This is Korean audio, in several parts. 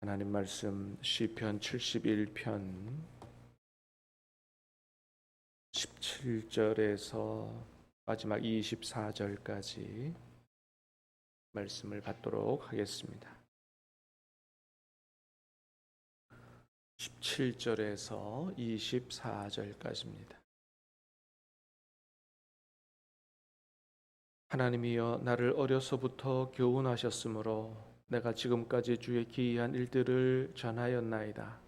하나님 말씀 시편 71편 17절에서 마지막 24절까지 말씀을 받도록 하겠습니다. 17절에서 24절까지입니다. 하나님이여 나를 어려서부터 교훈하셨으므로 내가 지금까지 주의 기이한 일들을 전하였나이다.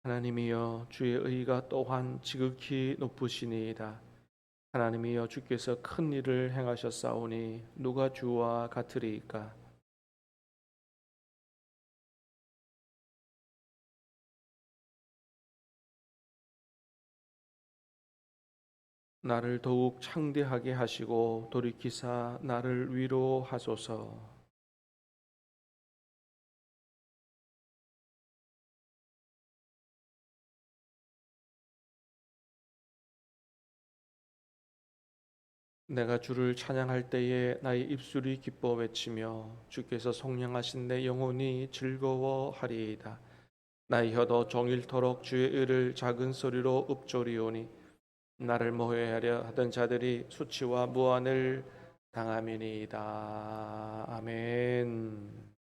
하나님이여 주의 의가 또한 지극히 높으시니이다. 하나님이여 주께서 큰 일을 행하셨사오니 누가 주와 같으리이까. 나를 더욱 창대하게 하시고 돌이키사 나를 위로하소서. 내가 주를 찬양할 때에 나의 입술이 기뻐 외치며 주께서 속량하신 내 영혼이 즐거워하리이다. 나의 혀도 종일토록 주의 의를 작은 소리로 읊조리오니 나를 모해하려 하던 자들이 수치와 무한을 당함이니이다. 아멘.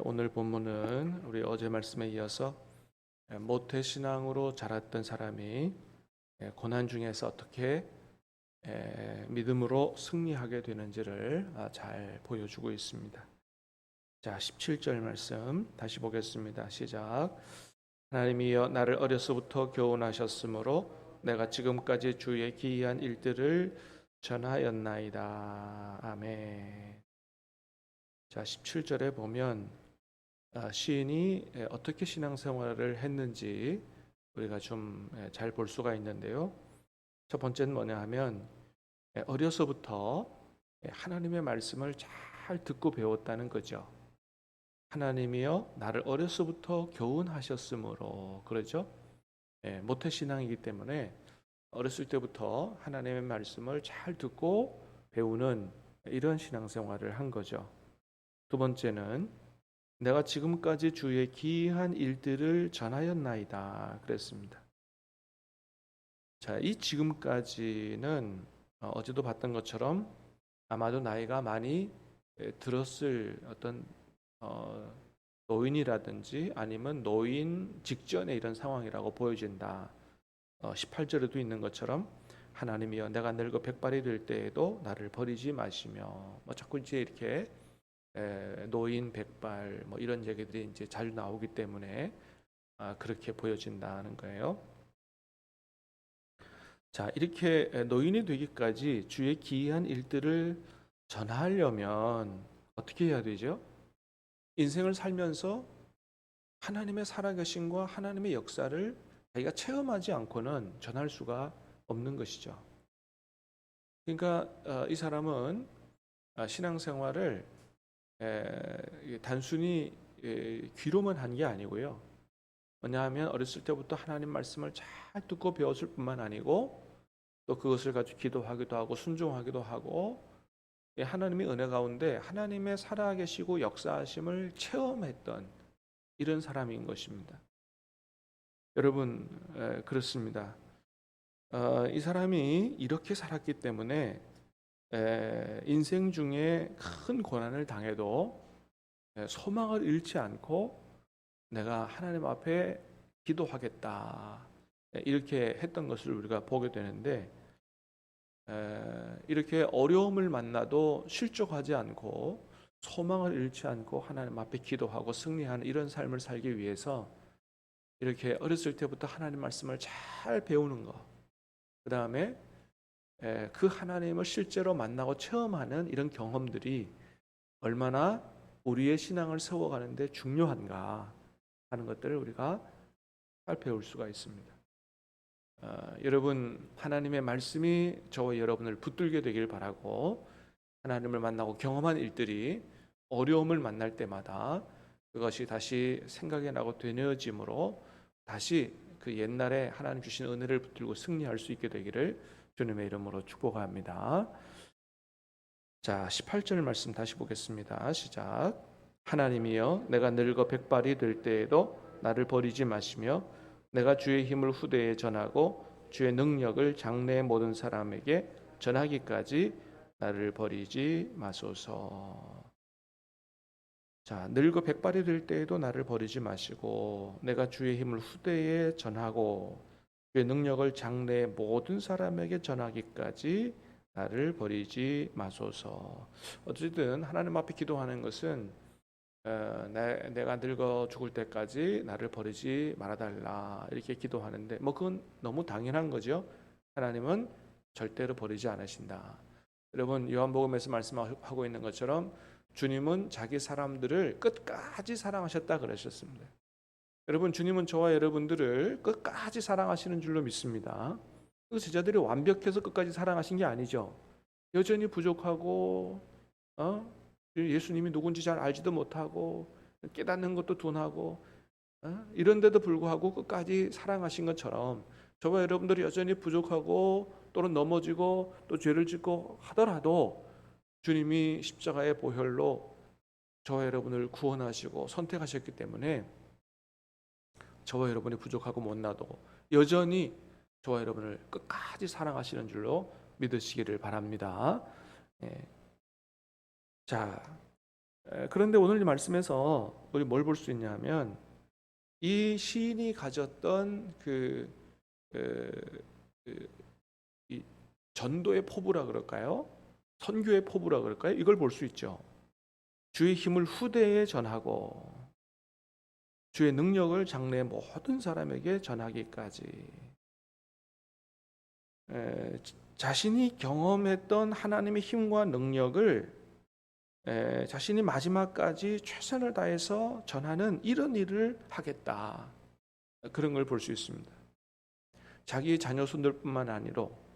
오늘 본문은 우리 어제 말씀에 이어서 모태신앙으로 자랐던 사람이 고난 중에서 어떻게 믿음으로 승리하게 되는지를 잘 보여주고 있습니다. 자, 17절 말씀 다시 보겠습니다. 시작. 하나님이여 나를 어려서부터 교훈하셨으므로 내가 지금까지 주의 기이한 일들을 전하였나이다. 아멘. 자, 17절에 보면 시인이 어떻게 신앙생활을 했는지 우리가 좀 잘 볼 수가 있는데요. 첫 번째는 뭐냐 하면 어려서부터 하나님의 말씀을 잘 듣고 배웠다는 거죠. 하나님이여 나를 어려서부터 교훈하셨으므로, 그러죠? 모태신앙이기 때문에 어렸을 때부터 하나님의 말씀을 잘 듣고 배우는 이런 신앙생활을 한 거죠. 두 번째는 내가 지금까지 주의 기이한 일들을 전하였나이다 그랬습니다. 자, 이 지금까지는 어제도 봤던 것처럼 아마도 나이가 많이 들었을 어떤 노인이라든지 아니면 노인 직전의 이런 상황이라고 보여진다. 18절에도 있는 것처럼 하나님이여 내가 늙어 백발이 될 때에도 나를 버리지 마시며, 자꾸 이제 이렇게 노인 백발 이런 얘기들이 이제 잘 나오기 때문에 그렇게 보여진다는 거예요. 자, 이렇게 노인이 되기까지 주의 기이한 일들을 전하려면 어떻게 해야 되죠? 인생을 살면서 하나님의 살아계심과 하나님의 역사를 자기가 체험하지 않고는 전할 수가 없는 것이죠. 그러니까 이 사람은 신앙생활을 단순히 귀로만 한 게 아니고요. 왜냐하면 어렸을 때부터 하나님 말씀을 잘 듣고 배웠을 뿐만 아니고 또 그것을 가지고 기도하기도 하고 순종하기도 하고 하나님의 은혜 가운데 하나님의 살아계시고 역사하심을 체험했던 이런 사람인 것입니다. 여러분, 그렇습니다. 이 사람이 이렇게 살았기 때문에 인생 중에 큰 고난을 당해도 소망을 잃지 않고 내가 하나님 앞에 기도하겠다 이렇게 했던 것을 우리가 보게 되는데, 이렇게 어려움을 만나도 실족하지 않고 소망을 잃지 않고 하나님 앞에 기도하고 승리하는 이런 삶을 살기 위해서 이렇게 어렸을 때부터 하나님 말씀을 잘 배우는 것, 그 다음에 그 하나님을 실제로 만나고 체험하는 이런 경험들이 얼마나 우리의 신앙을 세워가는데 중요한가 하는 것들을 우리가 잘 배울 수가 있습니다. 여러분, 하나님의 말씀이 저와 여러분을 붙들게 되길 바라고, 하나님을 만나고 경험한 일들이 어려움을 만날 때마다 그 그것이 다시 생각이 나고 되뇌어짐으로 다시 그 옛날에 하나님 주신 은혜를 붙들고 승리할 수 있게 되기를 주님의 이름으로 축복합니다. 자, 18절 말씀 다시 보겠습니다. 시작. 하나님이여, 내가 늙어 백발이 될 때에도 나를 버리지 마시며 내가 주의 힘을 후대에 전하고 주의 능력을 장래의 모든 사람에게 전하기까지 나를 버리지 마소서. 자, 늙어 백발이 될 때에도 나를 버리지 마시고 내가 주의 힘을 후대에 전하고 주의 능력을 장래의 모든 사람에게 전하기까지 나를 버리지 마소서. 어쨌든 하나님 앞에 기도하는 것은 내가 늙어 죽을 때까지 나를 버리지 말아달라 이렇게 기도하는데 뭐 그건 너무 당연한 거죠. 하나님은 절대로 버리지 않으신다. 여러분 요한복음에서 말씀하고 있는 것처럼 주님은 자기 사람들을 끝까지 사랑하셨다 그러셨습니다. 여러분 주님은 저와 여러분들을 끝까지 사랑하시는 줄로 믿습니다. 그 제자들이 완벽해서 끝까지 사랑하신 게 아니죠. 여전히 부족하고 예수님이 누군지 잘 알지도 못하고 깨닫는 것도 둔하고 이런데도 불구하고 끝까지 사랑하신 것처럼 저와 여러분들이 여전히 부족하고 또는 넘어지고 또 죄를 짓고 하더라도 주님이 십자가의 보혈로 저와 여러분을 구원하시고 선택하셨기 때문에 저와 여러분이 부족하고 못나도 여전히 저와 여러분을 끝까지 사랑하시는 줄로 믿으시기를 바랍니다. 자, 그런데 오늘 이 말씀에서 우리 뭘 볼 수 있냐면 이 시인이 가졌던 이 전도의 포부라 그럴까요? 선교의 포부라 그럴까요? 이걸 볼 수 있죠. 주의 힘을 후대에 전하고 주의 능력을 장래의 모든 사람에게 전하기까지. 자신이 경험했던 하나님의 힘과 능력을 자신이 마지막까지 최선을 다해서 전하는 이런 일을 하겠다. 그런 걸 볼 수 있습니다. 자기 자녀손들뿐만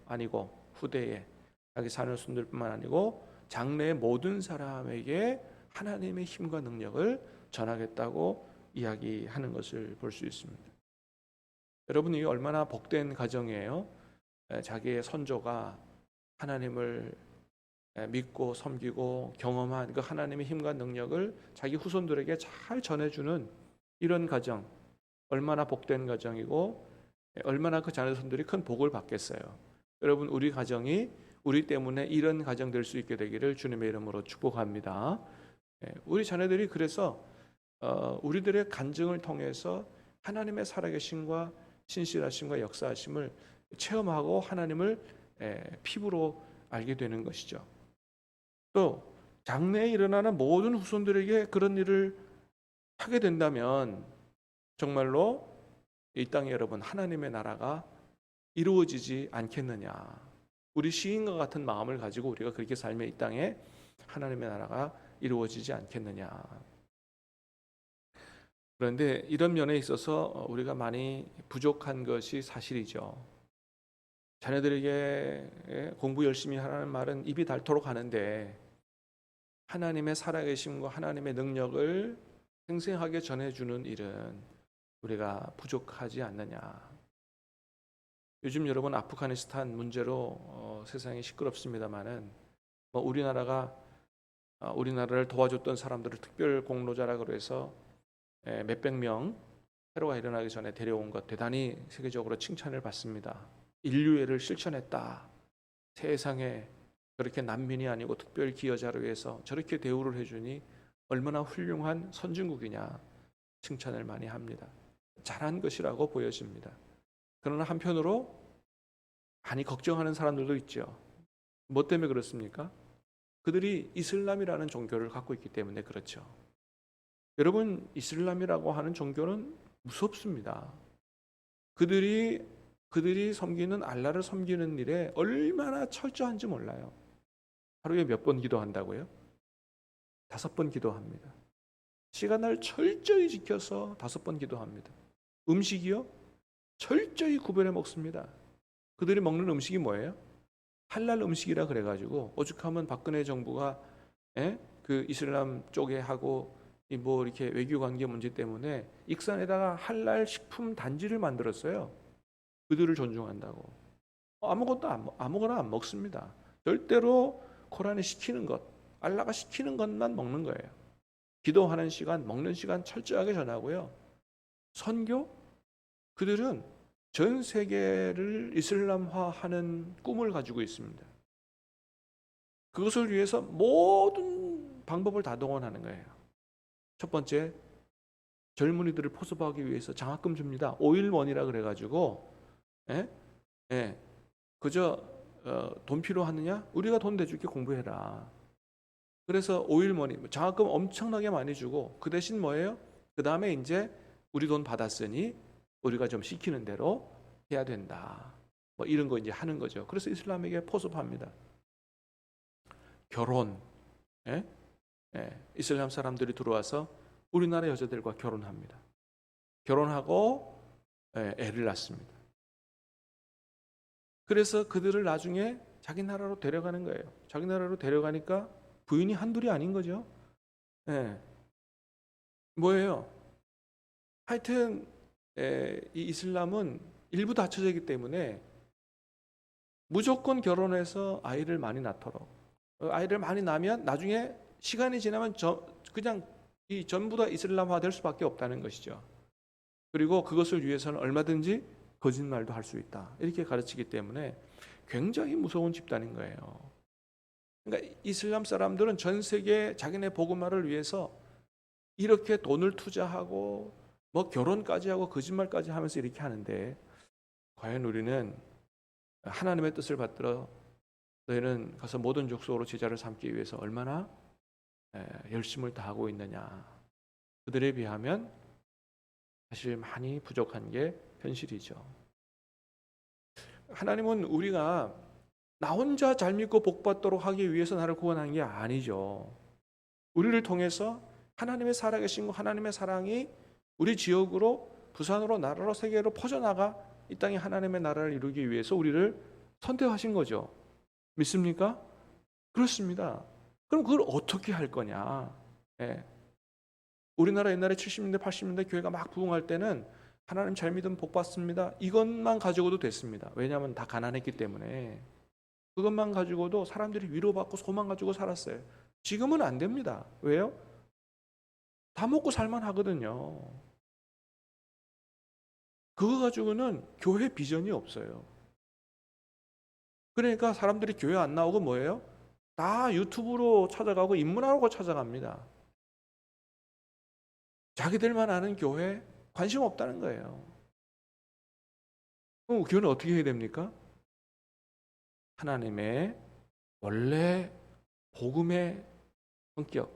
아니고 후대에 자기 자녀손들뿐만 아니고 장래의 모든 사람에게 하나님의 힘과 능력을 전하겠다고 이야기하는 것을 볼 수 있습니다. 여러분이 얼마나 복된 가정이에요. 자기의 선조가 하나님을 믿고 섬기고 경험한 그 하나님의 힘과 능력을 자기 후손들에게 잘 전해주는 이런 가정, 얼마나 복된 가정이고 얼마나 그 자녀손들이 큰 복을 받겠어요. 여러분 우리 가정이 우리 때문에 이런 가정 될 수 있게 되기를 주님의 이름으로 축복합니다. 우리 자녀들이 그래서 우리들의 간증을 통해서 하나님의 살아계심과 신실하심과 역사하심을 체험하고 하나님을 피부로 알게 되는 것이죠. 또 장래에 일어나는 모든 후손들에게 그런 일을 하게 된다면 정말로 이 땅에 여러분 하나님의 나라가 이루어지지 않겠느냐. 우리 시인과 같은 마음을 가지고 우리가 그렇게 살면 이 땅에 하나님의 나라가 이루어지지 않겠느냐. 그런데 이런 면에 있어서 우리가 많이 부족한 것이 사실이죠. 자녀들에게 공부 열심히 하라는 말은 입이 닳도록 하는데 하나님의 살아계심과 하나님의 능력을 생생하게 전해주는 일은 우리가 부족하지 않느냐. 요즘 여러분 아프가니스탄 문제로 세상이 시끄럽습니다마는 우리나라를 도와줬던 사람들을 특별 공로자라고 해서 몇백 명 테러가 일어나기 전에 데려온 것 대단히 세계적으로 칭찬을 받습니다. 인류애를 실천했다. 세상에 그렇게 난민이 아니고 특별 기여자로 위해서 저렇게 대우를 해주니 얼마나 훌륭한 선진국이냐 칭찬을 많이 합니다. 잘한 것이라고 보여집니다. 그러나 한편으로 많이 걱정하는 사람들도 있죠. 뭐 때문에 그렇습니까? 그들이 이슬람이라는 종교를 갖고 있기 때문에 그렇죠. 여러분 이슬람이라고 하는 종교는 무섭습니다. 그들이 섬기는 알라를 섬기는 일에 얼마나 철저한지 몰라요. 하루에 몇 번 기도한다고요? 5번 기도합니다. 시간을 철저히 지켜서 5번 기도합니다. 음식이요? 철저히 구별해 먹습니다. 그들이 먹는 음식이 뭐예요? 할랄 음식이라 그래가지고 오죽하면 박근혜 정부가 그 이슬람 쪽에 하고 이 뭐 이렇게 외교 관계 문제 때문에 익산에다가 할랄 식품 단지를 만들었어요. 그들을 존중한다고. 아무거나 안 먹습니다. 절대로 코란이 시키는 것, 알라가 시키는 것만 먹는 거예요. 기도하는 시간, 먹는 시간 철저하게 전하고요. 선교? 그들은 전 세계를 이슬람화하는 꿈을 가지고 있습니다. 그것을 위해서 모든 방법을 다 동원하는 거예요. 첫 번째, 젊은이들을 포섭하기 위해서 장학금 줍니다. 오일원이라 그래가지고, 예? 예. 그저 돈 필요하느냐? 우리가 돈 대줄게, 공부해라. 그래서 오일머니 장학금 엄청나게 많이 주고, 그 대신 뭐예요? 그 다음에 이제 우리 돈 받았으니 우리가 좀 시키는 대로 해야 된다. 뭐 이런 거 이제 하는 거죠. 그래서 이슬람에게 포섭합니다. 결혼, 예? 예. 이슬람 사람들이 들어와서 우리나라 여자들과 결혼합니다. 결혼하고 애를 낳습니다. 그래서 그들을 나중에 자기 나라로 데려가는 거예요. 자기 나라로 데려가니까 부인이 한둘이 아닌 거죠. 예. 뭐예요? 하여튼 이 이슬람은 일부 닫혀져 있기 때문에 무조건 결혼해서 아이를 많이 낳도록, 아이를 많이 낳으면 나중에 시간이 지나면 그냥 전부 다 이슬람화 될 수밖에 없다는 것이죠. 그리고 그것을 위해서는 얼마든지 거짓말도 할 수 있다. 이렇게 가르치기 때문에 굉장히 무서운 집단인 거예요. 그러니까 이슬람 사람들은 전 세계 자기네 복음화를 위해서 이렇게 돈을 투자하고 뭐 결혼까지 하고 거짓말까지 하면서 이렇게 하는데, 과연 우리는 하나님의 뜻을 받들어 너희는 가서 모든 족속으로 제자를 삼기 위해서 얼마나 열심을 다하고 있느냐. 그들에 비하면 사실 많이 부족한 게 현실이죠. 하나님은 우리가 나 혼자 잘 믿고 복 받도록 하기 위해서 나를 구원한 게 아니죠. 우리를 통해서 하나님의 살아계신 것, 하나님의 사랑이 우리 지역으로, 부산으로, 나라로, 세계로 퍼져나가 이 땅에 하나님의 나라를 이루기 위해서 우리를 선택하신 거죠. 믿습니까? 그렇습니다. 그럼 그걸 어떻게 할 거냐? 예. 우리나라 옛날에 70년대, 80년대 교회가 막 부흥할 때는 하나님 잘 믿으면 복 받습니다. 이것만 가지고도 됐습니다. 왜냐하면 다 가난했기 때문에. 그것만 가지고도 사람들이 위로받고 소망 가지고 살았어요. 지금은 안 됩니다. 왜요? 다 먹고 살만 하거든요. 그거 가지고는 교회 비전이 없어요. 그러니까 사람들이 교회 안 나오고 뭐예요? 다 유튜브로 찾아가고 입문하고 찾아갑니다. 자기들만 아는 교회 관심 없다는 거예요. 그럼 교회는 어떻게 해야 됩니까? 하나님의 원래 복음의 성격,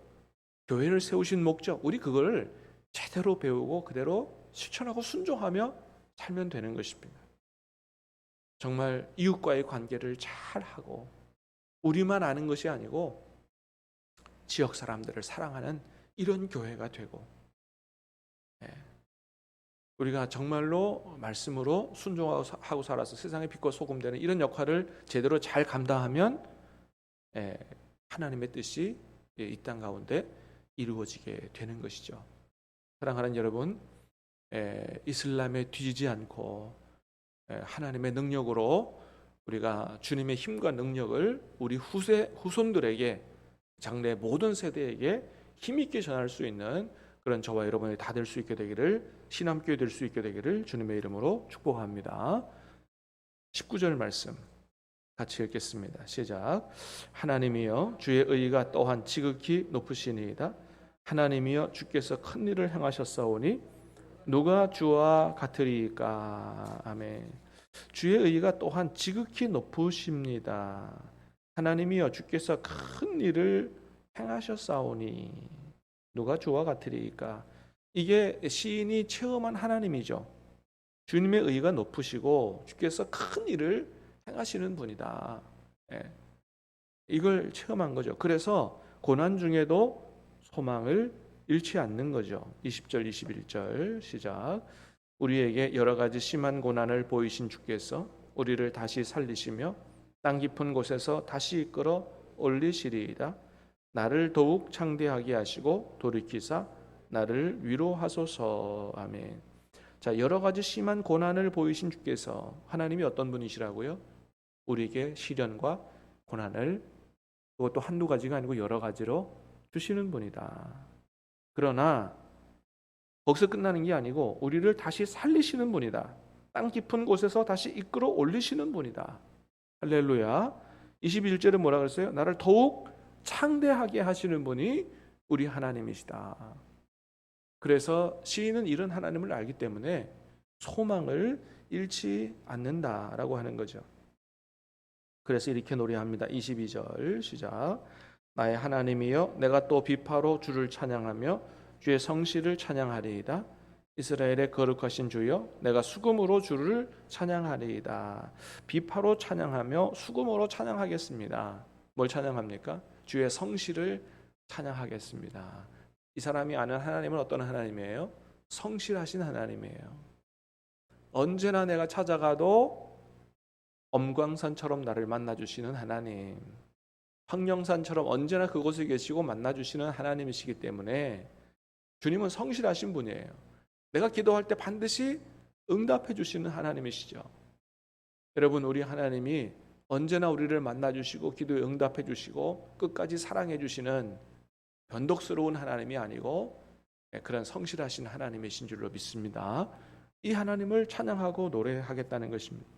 교회를 세우신 목적, 우리 그걸 제대로 배우고 그대로 실천하고 순종하며 살면 되는 것입니다. 정말 이웃과의 관계를 잘 하고 우리만 아는 것이 아니고 지역 사람들을 사랑하는 이런 교회가 되고, 우리가 정말로 말씀으로 순종하고 살아서 세상의 빛과 소금 되는 이런 역할을 제대로 잘 감당하면 하나님의 뜻이 이 땅 가운데 이루어지게 되는 것이죠. 사랑하는 여러분, 이슬람에 뒤지지 않고 하나님의 능력으로 우리가 주님의 힘과 능력을 우리 후손들에게, 장래 모든 세대에게 힘있게 전할 수 있는 그런 저와 여러분이 다 될 수 있게 되기를, 신함교회 될 수 있게 되기를 주님의 이름으로 축복합니다. 19절 말씀 같이 읽겠습니다. 시작. 하나님이여 주의 의가 또한 지극히 높으시니이다. 하나님이여 주께서 큰 일을 행하셨사오니 누가 주와 같으리까. 아멘. 주의 의가 또한 지극히 높으십니다. 하나님이여 주께서 큰 일을 행하셨사오니 누가 주와 같으리까. 이게 시인이 체험한 하나님이죠. 주님의 의가 높으시고 주께서 큰 일을 행하시는 분이다. 이걸 체험한 거죠. 그래서 고난 중에도 소망을 잃지 않는 거죠. 20절 21절 시작. 우리에게 여러 가지 심한 고난을 보이신 주께서 우리를 다시 살리시며 땅 깊은 곳에서 다시 이끌어 올리시리이다. 나를 더욱 창대하게 하시고 돌이키사 나를 위로하소서. 아멘. 자, 여러 가지 심한 고난을 보이신 주께서 하나님이 어떤 분이시라고요? 우리에게 시련과 고난을, 그것도 한두 가지가 아니고 여러 가지로 주시는 분이다. 그러나 거기서 끝나는 게 아니고 우리를 다시 살리시는 분이다. 땅 깊은 곳에서 다시 이끌어 올리시는 분이다. 할렐루야. 21절에 뭐라 그랬어요? 나를 더욱 창대하게 하시는 분이 우리 하나님이시다. 그래서 시인은 이런 하나님을 알기 때문에 소망을 잃지 않는다라고 하는 거죠. 그래서 이렇게 노래합니다. 22절 시작. 나의 하나님이여, 내가 또 비파로 주를 찬양하며 주의 성실을 찬양하리이다. 이스라엘의 거룩하신 주여, 내가 수금으로 주를 찬양하리이다. 비파로 찬양하며 수금으로 찬양하겠습니다. 뭘 찬양합니까? 주의 성실을 찬양하겠습니다. 이 사람이 아는 하나님은 어떤 하나님이에요? 성실하신 하나님이에요. 언제나 내가 찾아가도 엄광산처럼 나를 만나주시는 하나님, 황령산처럼 언제나 그곳에 계시고 만나주시는 하나님이시기 때문에 주님은 성실하신 분이에요. 내가 기도할 때 반드시 응답해 주시는 하나님이시죠. 여러분, 우리 하나님이 언제나 우리를 만나주시고 기도에 응답해 주시고 끝까지 사랑해 주시는 변덕스러운 하나님이 아니고 그런 성실하신 하나님이신 줄로 믿습니다. 이 하나님을 찬양하고 노래하겠다는 것입니다.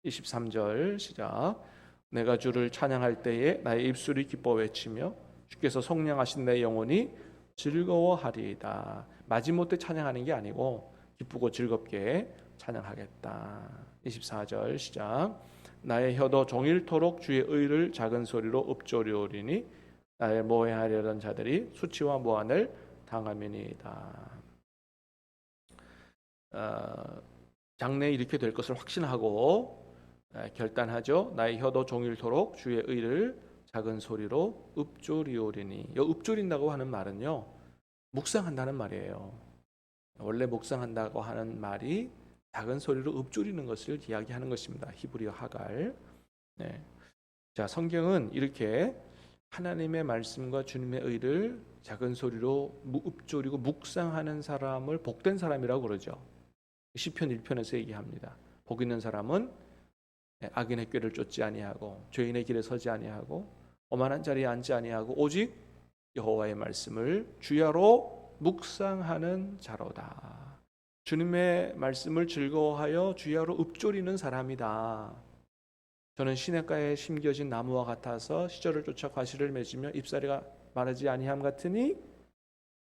23절 시작. 내가 주를 찬양할 때에 나의 입술이 기뻐 외치며 주께서 속량하신 내 영혼이 즐거워하리이다. 마지못해 찬양하는 게 아니고 기쁘고 즐겁게 찬양하겠다. 24절 시작. 나의 혀도 종일토록 주의 의를 작은 소리로 읊조리오리니 나를 모해하려던 자들이 수치와 모한을 당함이니이다. 장래에 이렇게 될 것을 확신하고 결단하죠. 나의 혀도 종일토록 주의 의를 작은 소리로 읊조리오리니. 이 읊조린다고 하는 말은요, 묵상한다는 말이에요. 원래 묵상한다고 하는 말이 작은 소리로 읊조리는 것을 이야기하는 것입니다. 히브리어 하갈. 네. 자, 성경은 이렇게 하나님의 말씀과 주님의 의를 작은 소리로 읊조리고 묵상하는 사람을 복된 사람이라고 그러죠. 시편 1편에서 얘기합니다. 복 있는 사람은 악인의 꾀를 쫓지 아니하고 죄인의 길에 서지 아니하고 오만한 자리에 앉지 아니하고 오직 여호와의 말씀을 주야로 묵상하는 자로다. 주님의 말씀을 즐거워하여 주야로 읊조리는 사람이다. 저는 시냇가에 심겨진 나무와 같아서 시절을 쫓아 과실을 맺으며 잎사리가 마르지 아니함 같으니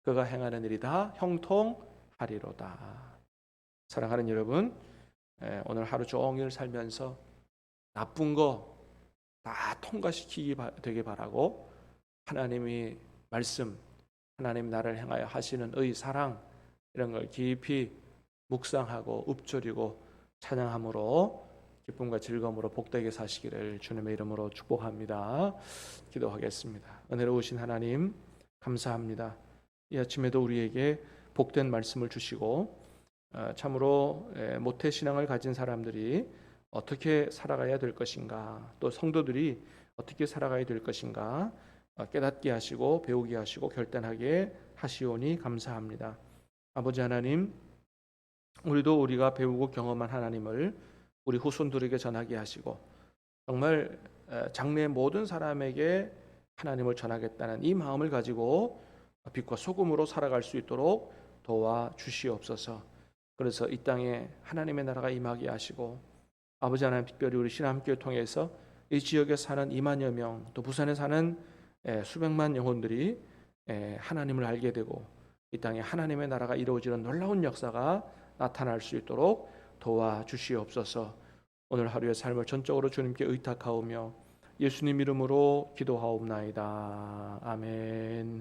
그가 행하는 일이 다 형통하리로다. 사랑하는 여러분, 오늘 하루 종일 살면서 나쁜 거 다 통과시키기 되게 바라고 하나님이 말씀, 하나님 나를 향하여 하시는 의, 사랑 이런 걸 깊이 묵상하고 읊조리고 찬양함으로 기쁨과 즐거움으로 복되게 사시기를 주님의 이름으로 축복합니다. 기도하겠습니다. 은혜로우신 하나님 감사합니다. 이 아침에도 우리에게 복된 말씀을 주시고 참으로 모태신앙을 가진 사람들이 어떻게 살아가야 될 것인가, 또 성도들이 어떻게 살아가야 될 것인가 깨닫게 하시고 배우게 하시고 결단하게 하시오니 감사합니다. 아버지 하나님, 우리도 우리가 배우고 경험한 하나님을 우리 후손들에게 전하게 하시고 정말 장래의 모든 사람에게 하나님을 전하겠다는 이 마음을 가지고 빛과 소금으로 살아갈 수 있도록 도와주시옵소서. 그래서 이 땅에 하나님의 나라가 임하게 하시고 아버지 하나님, 특별히 우리 신함교회 통해서 이 지역에 사는 2만여 명, 또 부산에 사는 수백만 영혼들이 하나님을 알게 되고 이 땅에 하나님의 나라가 이루어지는 놀라운 역사가 나타날 수 있도록 도와주시옵소서. 오늘 하루의 삶을 전적으로 주님께 의탁하오며 예수님 이름으로 기도하옵나이다. 아멘.